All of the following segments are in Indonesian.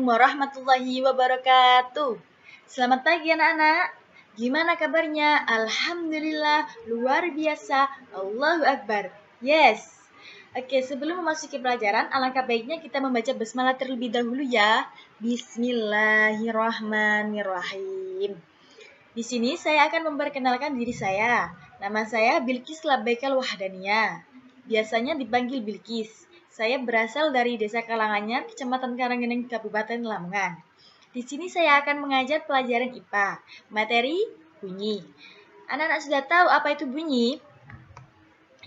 warahmatullahi wabarakatuh. Selamat pagi anak-anak. Gimana kabarnya? Alhamdulillah, luar biasa. Allahu Akbar. Yes. Oke, sebelum memasuki pelajaran, alangkah baiknya kita membaca basmalah terlebih dahulu ya. Bismillahirrahmanirrahim. Di sini saya akan memperkenalkan diri saya. Nama saya Bilqis Labbaikal Wahdaniyah. Biasanya dipanggil Bilqis. Saya berasal dari Desa Kalanganyar, Kecamatan Karanggeneng, Kabupaten Lamongan. Di sini saya akan mengajar pelajaran IPA, materi bunyi. Anak-anak sudah tahu apa itu bunyi?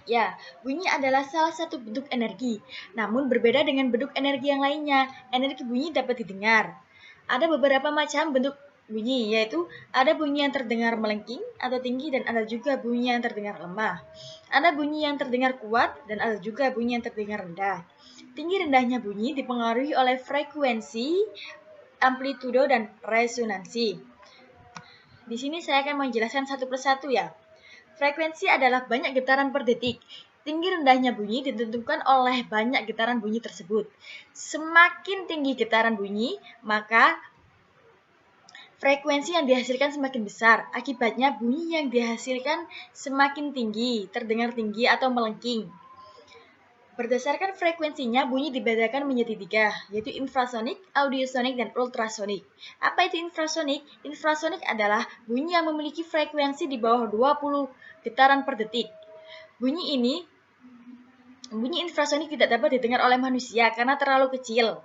Ya, bunyi adalah salah satu bentuk energi, namun berbeda dengan bentuk energi yang lainnya. Energi bunyi dapat didengar. Ada beberapa macam bentuk bunyi, yaitu ada bunyi yang terdengar melengking atau tinggi dan ada juga bunyi yang terdengar lemah. Ada bunyi yang terdengar kuat dan ada juga bunyi yang terdengar rendah. Tinggi rendahnya bunyi dipengaruhi oleh frekuensi, amplitudo, dan resonansi. Di sini saya akan menjelaskan satu persatu ya. Frekuensi adalah banyak getaran per detik. Tinggi rendahnya bunyi ditentukan oleh banyak getaran bunyi tersebut. Semakin tinggi getaran bunyi, maka frekuensi yang dihasilkan semakin besar. Akibatnya bunyi yang dihasilkan semakin tinggi, terdengar tinggi atau melengking. Berdasarkan frekuensinya, bunyi dibedakan menjadi 3, yaitu infrasonik, audiosonik, dan ultrasonik. Apa itu infrasonik? Infrasonik adalah bunyi yang memiliki frekuensi di bawah 20 getaran per detik. Bunyi infrasonik tidak dapat didengar oleh manusia karena terlalu kecil,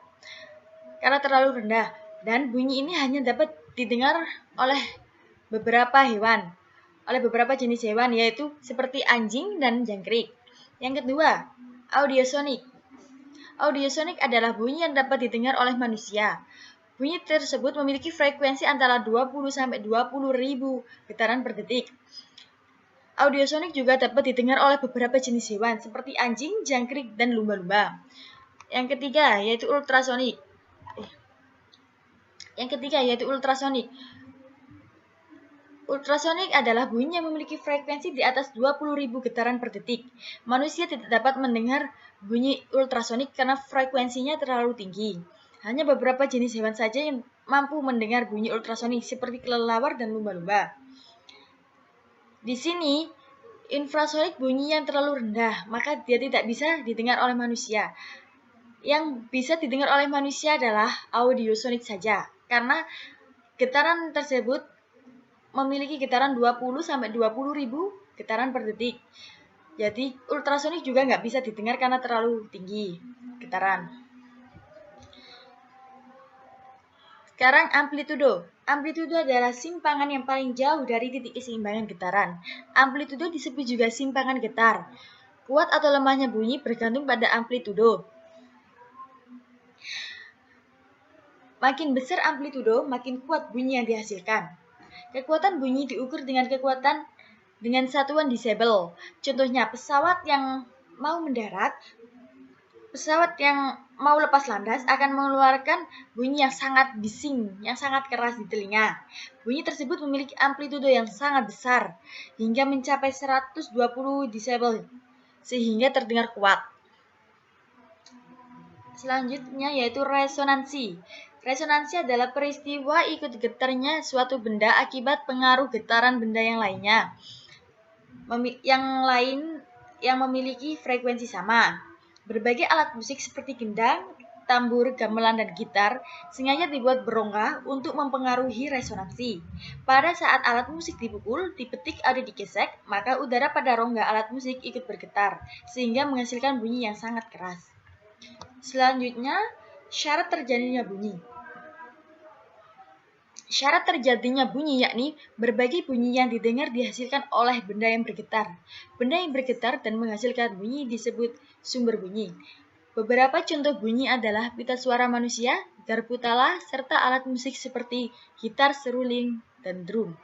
karena terlalu rendah. Dan bunyi ini hanya dapat didengar oleh beberapa hewan, oleh beberapa jenis hewan, yaitu seperti anjing dan jangkrik. Yang kedua, audiosonik. Audiosonik adalah bunyi yang dapat didengar oleh manusia. Bunyi tersebut memiliki frekuensi antara 20 sampai 20 ribu getaran per detik. Audiosonik juga dapat didengar oleh beberapa jenis hewan seperti anjing, jangkrik, dan lumba-lumba. Yang ketiga yaitu ultrasonik. Ultrasonik adalah bunyi yang memiliki frekuensi di atas 20.000 getaran per detik. Manusia tidak dapat mendengar bunyi ultrasonik karena frekuensinya terlalu tinggi. Hanya beberapa jenis hewan saja yang mampu mendengar bunyi ultrasonik seperti kelelawar dan lumba-lumba. Di sini, infrasonik bunyi yang terlalu rendah, maka dia tidak bisa didengar oleh manusia. Yang bisa didengar oleh manusia adalah audiosonik saja, karena getaran tersebut memiliki getaran 20 sampai 20 ribu getaran per detik. Jadi ultrasonik juga nggak bisa didengar karena terlalu tinggi getaran. Sekarang amplitudo. Amplitudo adalah simpangan yang paling jauh dari titik keseimbangan getaran. Amplitudo disebut juga simpangan getar. Kuat atau lemahnya bunyi bergantung pada amplitudo. Makin besar amplitudo, makin kuat bunyi yang dihasilkan. Kekuatan bunyi diukur dengan satuan desibel. Contohnya pesawat yang mau mendarat, pesawat yang mau lepas landas akan mengeluarkan bunyi yang sangat bising, yang sangat keras di telinga. Bunyi tersebut memiliki amplitudo yang sangat besar, hingga mencapai 120 desibel, sehingga terdengar kuat. Selanjutnya yaitu resonansi. Resonansi adalah peristiwa ikut getarnya suatu benda akibat pengaruh getaran benda yang lainnya. Yang memiliki frekuensi sama. Berbagai alat musik seperti gendang, tambur, gamelan, dan gitar sengaja dibuat berongga untuk mempengaruhi resonansi. Pada saat alat musik dipukul, dipetik atau digesek, maka udara pada rongga alat musik ikut bergetar, sehingga menghasilkan bunyi yang sangat keras. Selanjutnya, syarat terjadinya bunyi. Syarat terjadinya bunyi yakni berbagai bunyi yang didengar dihasilkan oleh benda yang bergetar. Benda yang bergetar dan menghasilkan bunyi disebut sumber bunyi. Beberapa contoh bunyi adalah pita suara manusia, garpu tala, serta alat musik seperti gitar, seruling, dan drum.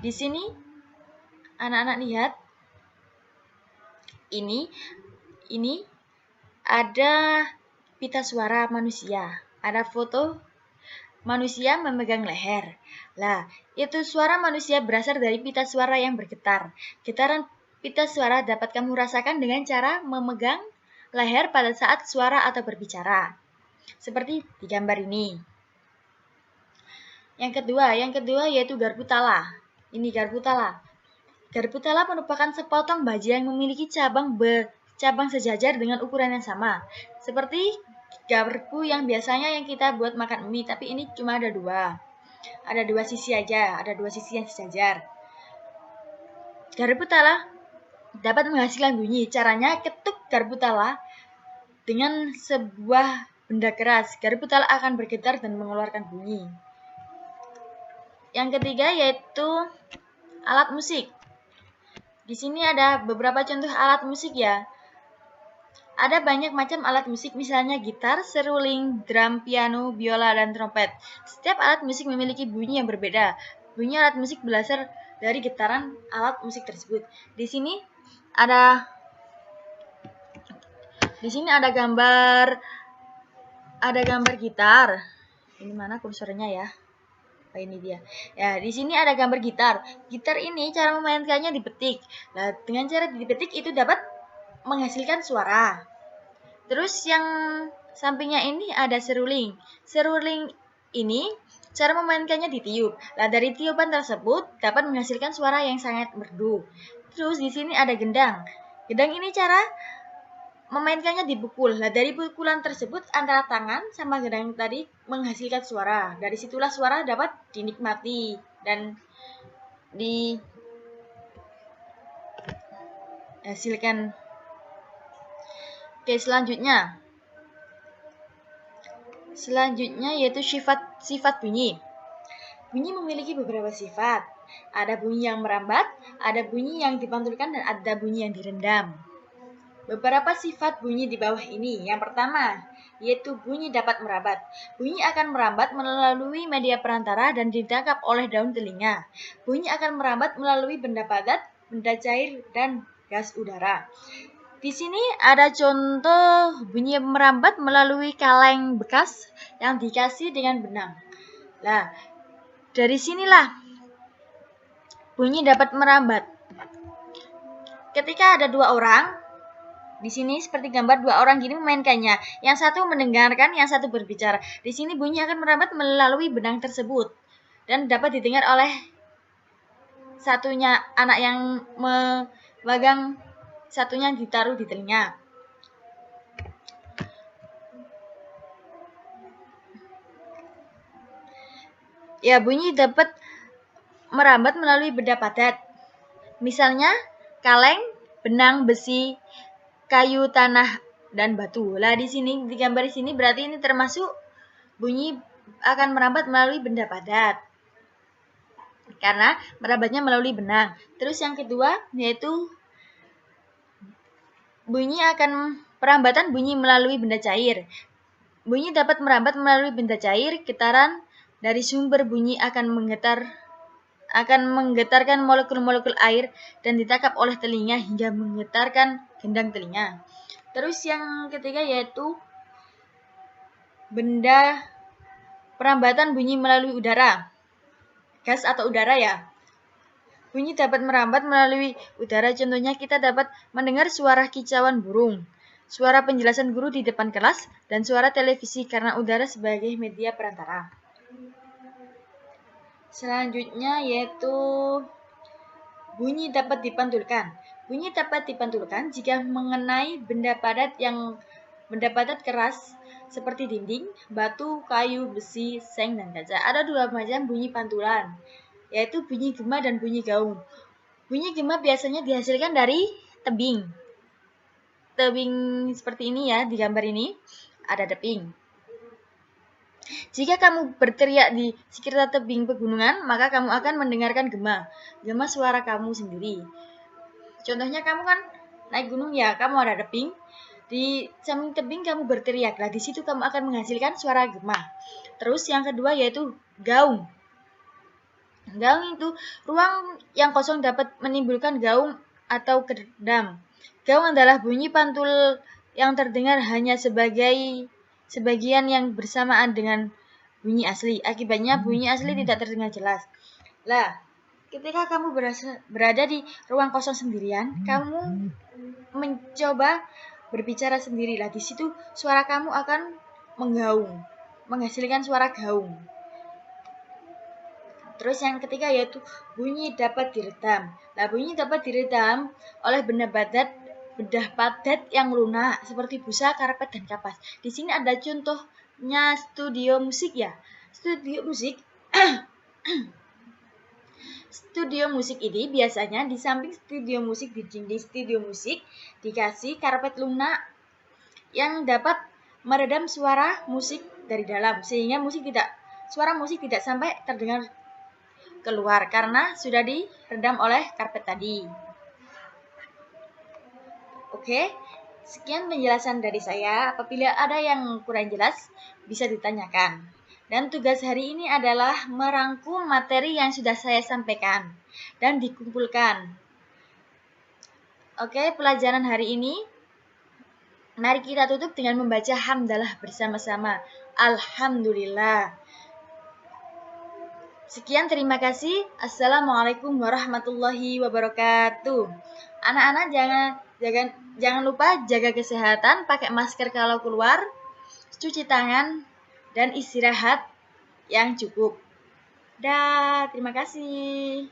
Di sini anak-anak lihat, ini ada pita suara manusia, ada foto manusia memegang leher. Lah, itu suara manusia berasal dari pita suara yang bergetar. Getaran pita suara dapat kamu rasakan dengan cara memegang leher pada saat suara atau berbicara. seperti di gambar ini. Yang kedua yaitu garpu tala. Ini garpu tala. Garpu tala merupakan sepotong baja yang memiliki cabang sejajar dengan ukuran yang sama. Seperti garpu yang biasanya yang kita buat makan mie, tapi ini cuma ada dua. Ada dua sisi aja, ada dua sisi yang sejajar. Garpu tala dapat menghasilkan bunyi. Caranya ketuk garpu tala dengan sebuah benda keras. Garpu tala akan bergetar dan mengeluarkan bunyi. Yang ketiga yaitu alat musik. Di sini ada beberapa contoh alat musik ya. Ada banyak macam alat musik, misalnya gitar, seruling, drum, piano, biola, dan trompet. Setiap alat musik memiliki bunyi yang berbeda. Bunyi alat musik berasal dari getaran alat musik tersebut. Di sini ada gambar gitar. Ini mana kursornya ya? Oh, ini dia. Ya, di sini ada gambar gitar. Gitar ini cara memainkannya dipetik. Nah, dengan cara dipetik itu dapat menghasilkan suara. Terus yang sampingnya ini ada seruling. Seruling ini cara memainkannya ditiup. Nah, dari tiupan tersebut dapat menghasilkan suara yang sangat merdu. Terus di sini ada gendang. Gendang ini cara memainkannya dipukul. Nah, dari pukulan tersebut antara tangan sama gendang tadi menghasilkan suara. Dari situlah suara dapat dinikmati dan dihasilkan. Oke, selanjutnya yaitu sifat bunyi. Bunyi memiliki beberapa sifat. Ada bunyi yang merambat, ada bunyi yang dipantulkan, dan ada bunyi yang direndam. Beberapa sifat bunyi di bawah ini. Yang pertama, yaitu bunyi dapat merambat. Bunyi akan merambat melalui media perantara dan ditangkap oleh daun telinga. Bunyi akan merambat melalui benda padat, benda cair, dan gas udara. Di sini ada contoh bunyi merambat melalui kaleng bekas yang dikasih dengan benang. Nah, dari sinilah bunyi dapat merambat. Ketika ada dua orang, di sini seperti gambar dua orang gini memainkannya. Yang satu mendengarkan, yang satu berbicara. Di sini bunyi akan merambat melalui benang tersebut dan dapat didengar oleh satunya anak yang memegang, satunya ditaruh di telinga. Ya, bunyi dapat merambat melalui benda padat. Misalnya kaleng, benang, besi, kayu, tanah, dan batu. Lah di sini di gambar di sini berarti ini termasuk bunyi akan merambat melalui benda padat. Karena merambatnya melalui benang. Terus yang kedua yaitu perambatan bunyi melalui benda cair. Bunyi dapat merambat melalui benda cair, getaran dari sumber bunyi akan menggetarkan molekul-molekul air dan ditangkap oleh telinga hingga menggetarkan gendang telinga. Terus yang ketiga yaitu perambatan bunyi melalui udara. Gas atau udara ya. Bunyi dapat merambat melalui udara, contohnya kita dapat mendengar suara kicauan burung, suara penjelasan guru di depan kelas, dan suara televisi karena udara sebagai media perantara. Selanjutnya yaitu bunyi dapat dipantulkan. Bunyi dapat dipantulkan jika mengenai benda padat keras seperti dinding, batu, kayu, besi, seng, dan kaca. Ada dua macam bunyi pantulan, yaitu bunyi gema dan bunyi gaung. Bunyi gema biasanya dihasilkan dari tebing. Tebing seperti ini ya, di gambar ini ada tebing. Jika kamu berteriak di sekitar tebing pegunungan, maka kamu akan mendengarkan gema. Gema suara kamu sendiri. Contohnya kamu kan naik gunung ya, kamu ada tebing. Di samping tebing kamu berteriak. Nah, di situ kamu akan menghasilkan suara gema. Terus yang kedua yaitu gaung. Gaung itu ruang yang kosong dapat menimbulkan gaung atau kedam. Gaung adalah bunyi pantul yang terdengar hanya sebagian yang bersamaan dengan bunyi asli. Akibatnya bunyi asli tidak terdengar jelas. Lah, ketika kamu berada di ruang kosong sendirian, kamu mencoba berbicara sendiri. Lah, di situ suara kamu akan menggaung, menghasilkan suara gaung. Terus yang ketiga yaitu bunyi dapat diredam. Nah, bunyi dapat diredam oleh bedah padat yang lunak seperti busa, karpet, dan kapas. Di sini ada contohnya studio musik ya. Studio musik Studio musik ini biasanya di samping studio musik, di dinding studio musik dikasih karpet lunak yang dapat meredam suara musik dari dalam, sehingga suara musik tidak sampai terdengar keluar karena sudah diredam oleh karpet tadi. Oke, sekian penjelasan dari saya. Apabila ada yang kurang jelas, bisa ditanyakan. Dan tugas hari ini adalah merangkum materi yang sudah saya sampaikan dan dikumpulkan. Oke, pelajaran hari ini, mari kita tutup dengan membaca hamdalah bersama-sama. Alhamdulillah. Sekian, terima kasih. Assalamualaikum warahmatullahi wabarakatuh. Anak-anak jangan lupa jaga kesehatan, pakai masker kalau keluar, cuci tangan, dan istirahat yang cukup. Dah, terima kasih.